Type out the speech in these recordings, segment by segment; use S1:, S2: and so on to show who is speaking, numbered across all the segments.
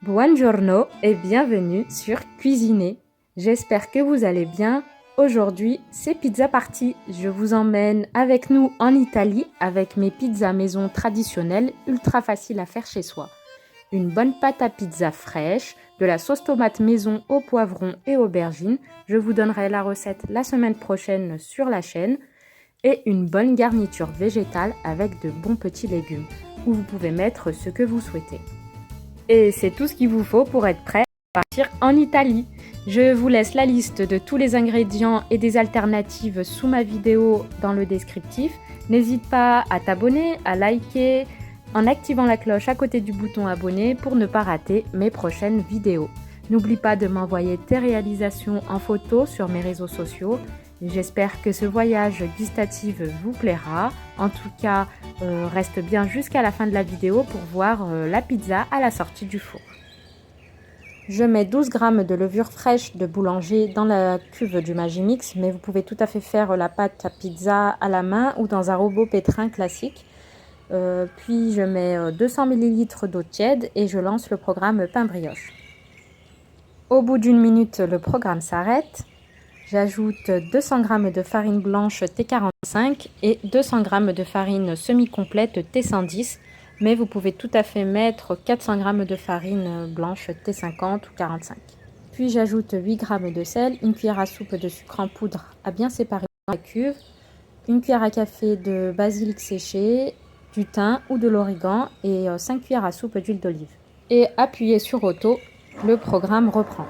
S1: Buongiorno et bienvenue sur Cuisiner. J'espère que vous allez bien. Aujourd'hui, c'est Pizza Party. Je vous emmène avec nous en Italie avec mes pizzas maison traditionnelles ultra faciles à faire chez soi. Une bonne pâte à pizza fraîche, de la sauce tomate maison au poivron et aubergine. Je vous donnerai la recette la semaine prochaine sur la chaîne. Et une bonne garniture végétale avec de bons petits légumes, où vous pouvez mettre ce que vous souhaitez. Et c'est tout ce qu'il vous faut pour être prêt à partir en Italie. Je vous laisse la liste de tous les ingrédients et des alternatives sous ma vidéo dans le descriptif. N'hésite pas à t'abonner, à liker en activant la cloche à côté du bouton abonner pour ne pas rater mes prochaines vidéos. N'oublie pas de m'envoyer tes réalisations en photo sur mes réseaux sociaux. J'espère que ce voyage gustatif vous plaira. En tout cas, reste bien jusqu'à la fin de la vidéo pour voir la pizza à la sortie du four. Je mets 12 g de levure fraîche de boulanger dans la cuve du Magimix, mais vous pouvez tout à fait faire la pâte à pizza à la main ou dans un robot pétrin classique. Puis je mets 200 ml d'eau tiède et je lance le programme pain brioche. Au bout d'une minute, le programme s'arrête. J'ajoute 200 g de farine blanche T45 et 200 g de farine semi-complète T110, mais vous pouvez tout à fait mettre 400 g de farine blanche T50 ou 45. Puis j'ajoute 8 g de sel, une cuillère à soupe de sucre en poudre à bien séparer dans la cuve, une cuillère à café de basilic séché, du thym ou de l'origan et 5 cuillères à soupe d'huile d'olive. Et appuyez sur auto, le programme reprend.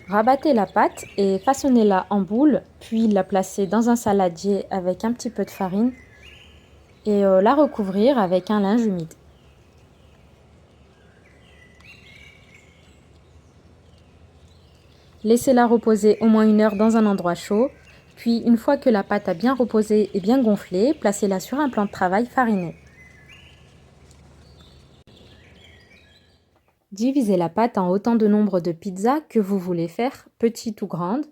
S1: Rabattez la pâte et façonnez-la en boule, puis la placer dans un saladier avec un petit peu de farine et la recouvrir avec un linge humide. Laissez-la reposer au moins 1 heure dans un endroit chaud, puis une fois que la pâte a bien reposé et bien gonflé, placez-la sur un plan de travail fariné. Divisez la pâte en autant de nombre de pizzas que vous voulez faire, petites ou grandes.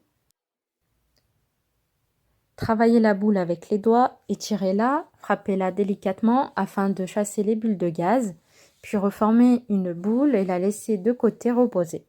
S1: Travaillez la boule avec les doigts, étirez-la, frappez-la délicatement afin de chasser les bulles de gaz, puis reformez une boule et la laissez de côté reposer.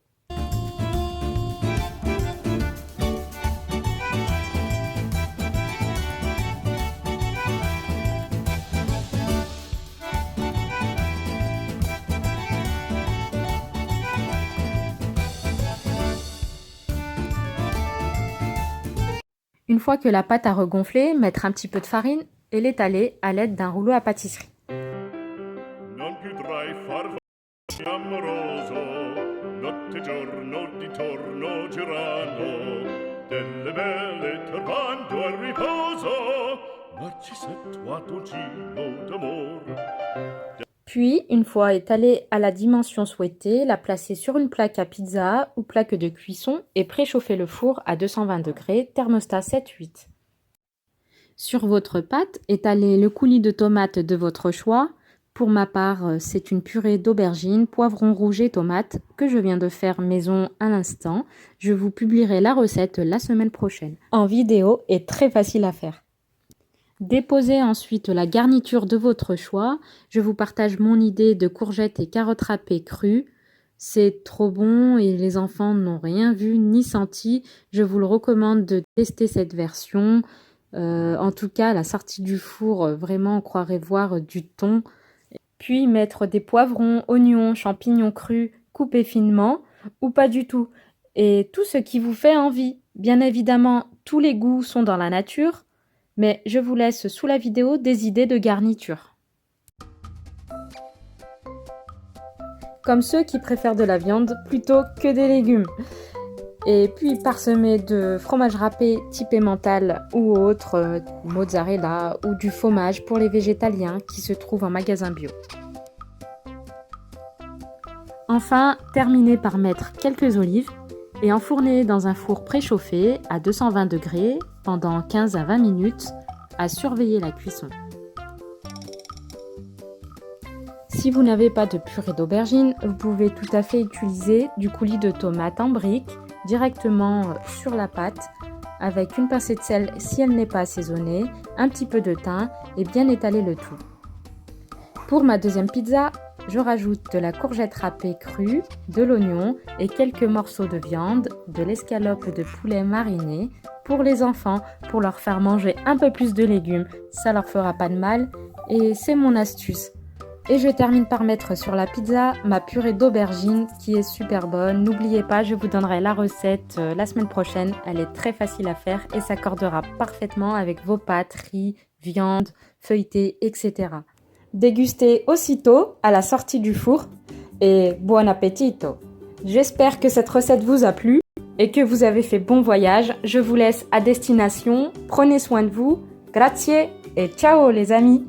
S1: Une fois que la pâte a regonflé, mettre un petit peu de farine et l'étaler à l'aide d'un rouleau à pâtisserie. Puis, une fois étalée à la dimension souhaitée, la placer sur une plaque à pizza ou plaque de cuisson et préchauffer le four à 220 degrés, thermostat 7-8. Sur votre pâte, étalez le coulis de tomates de votre choix. Pour ma part, c'est une purée d'aubergines, poivrons rouges et tomates que je viens de faire maison à l'instant. Je vous publierai la recette la semaine prochaine en vidéo et très facile à faire. Déposez ensuite la garniture de votre choix. Je vous partage mon idée de courgettes et carottes râpées crues. C'est trop bon et les enfants n'ont rien vu ni senti. Je vous le recommande de tester cette version. En tout cas, à la sortie du four, vraiment, on croirait voir du thon. Puis mettre des poivrons, oignons, champignons crus coupés finement ou pas du tout. Et tout ce qui vous fait envie. Bien évidemment, tous les goûts sont dans la nature. Mais je vous laisse sous la vidéo des idées de garniture. Comme ceux qui préfèrent de la viande plutôt que des légumes. Et puis parsemer de fromage râpé type emmental ou autre, mozzarella ou du fromage pour les végétaliens qui se trouvent en magasin bio. Enfin, terminez par mettre quelques olives et enfourner dans un four préchauffé à 220 degrés pendant 15 à 20 minutes à surveiller la cuisson. Si vous n'avez pas de purée d'aubergine, vous pouvez tout à fait utiliser du coulis de tomate en briques directement sur la pâte avec une pincée de sel si elle n'est pas assaisonnée, un petit peu de thym et bien étaler le tout. Pour ma deuxième pizza, je rajoute de la courgette râpée crue, de l'oignon et quelques morceaux de viande, de l'escalope de poulet mariné. Pour les enfants, pour leur faire manger un peu plus de légumes, ça leur fera pas de mal et c'est mon astuce. Et je termine par mettre sur la pizza ma purée d'aubergine qui est super bonne. N'oubliez pas, je vous donnerai la recette la semaine prochaine. Elle est très facile à faire et s'accordera parfaitement avec vos pâtes, riz, viande, feuilleté, etc. Dégustez aussitôt à la sortie du four et buon appetito! J'espère que cette recette vous a plu et que vous avez fait bon voyage. Je vous laisse à destination. Prenez soin de vous. Grazie et ciao les amis!